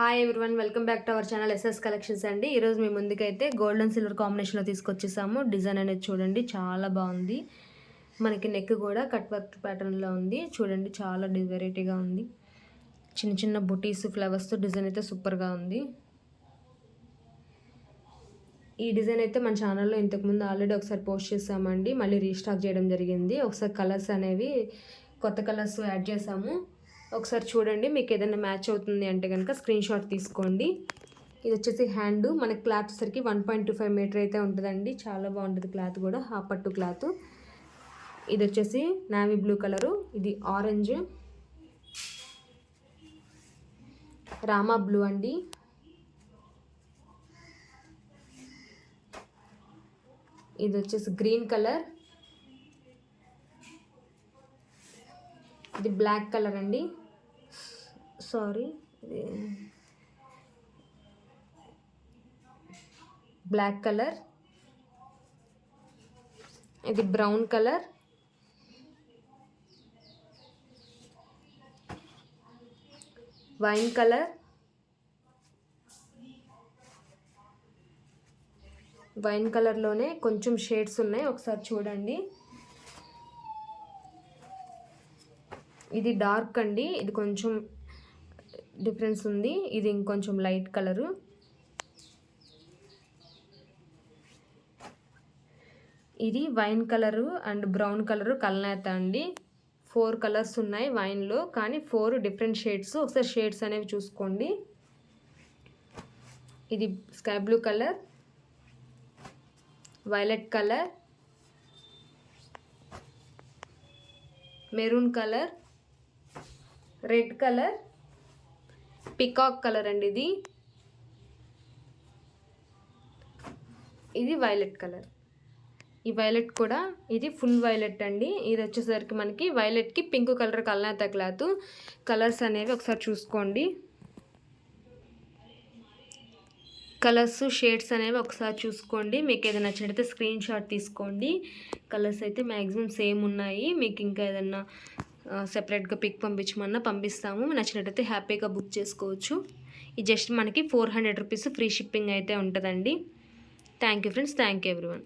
Hi everyone, welcome back to our channel SS collections అండి. ఈరోజు మీ ముందుకైతే గోల్డ్ అండ్ సిల్వర్ కాంబినేషన్లో తీసుకొచ్చేసాము. డిజైన్ అనేది చూడండి, చాలా బాగుంది. మనకి నెక్ కూడా కట్ వర్క్ ప్యాటర్న్లో ఉంది. చూడండి, చాలా వెరైటీగా ఉంది. చిన్న చిన్న బుటీస్ ఫ్లవర్స్తో డిజైన్ అయితే సూపర్గా ఉంది. ఈ డిజైన్ అయితే మన ఛానల్లో ఇంతకుముందు ఆల్రెడీ ఒకసారి పోస్ట్ చేసామండి. మళ్ళీ రీస్టాక్ చేయడం జరిగింది. ఒకసారి కలర్స్ అనేవి కొత్త కలర్స్ యాడ్ చేసాము. ఒకసారి చూడండి, మీకు ఏదైనా మ్యాచ్ అవుతుంది అంటే కనుక స్క్రీన్ షాట్ తీసుకోండి. ఇది వచ్చేసి హ్యాండ్, మనకి క్లాత్ సరికి 1.25 మీటర్ అయితే ఉంటుందండి. చాలా బాగుంటుంది క్లాత్ కూడా, హాఫ్ పట్టు క్లాత్. ఇది వచ్చేసి నావీ బ్లూ కలరు, ఇది ఆరెంజ్, రామా బ్లూ అండి, ఇది వచ్చేసి గ్రీన్ కలర్, ఇది బ్లాక్ కలర్ అండి, సారీ బ్లాక్ కలర్, ఇది brown colour, wine colour, wine కలర్లోనే కొంచెం షేడ్స్ ఉన్నాయి, ఒకసారి చూడండి. ఇది డార్క్ అండి, ఇది కొంచెం డిఫరెన్స్ ఉంది. ఇది ఇంకొంచెం లైట్ కలరు, ఇది wine colour and brown colour కల్నేత అండి. 4 కలర్స్ ఉన్నాయి వైన్లో, కానీ 4 డిఫరెంట్ షేడ్స్. ఒకసారి షేడ్స్ అనేవి చూసుకోండి. ఇది sky blue colour, violet colour, maroon colour, red colour, peacock colour అండి, ఇది వైలెట్ కలర్. ఈ వైలెట్ కూడా ఇది ఫుల్ వైలెట్ అండి. ఇది వచ్చేసరికి మనకి వైలెట్కి పింక్ కలర్ కల్నేత క్లాత్. కలర్స్ అనేవి ఒకసారి చూసుకోండి. కలర్స్ షేడ్స్ అనేవి ఒకసారి చూసుకోండి. మీకు ఏదైనా నచ్చినట్లయితే స్క్రీన్ షాట్ తీసుకోండి. కలర్స్ అయితే మ్యాక్సిమం సేమ్ ఉన్నాయి. మీకు ఇంకా ఏదైనా సెపరేట్గా పిక్ పంపించమన్నా పంపిస్తాము. నచ్చినట్టయితే హ్యాపీగా బుక్ చేసుకోవచ్చు. ఇది జస్ట్ మనకి 400 రూపీస్ ఫ్రీ షిప్పింగ్ అయితే ఉంటుందండి. Thank you friends, thank you everyone.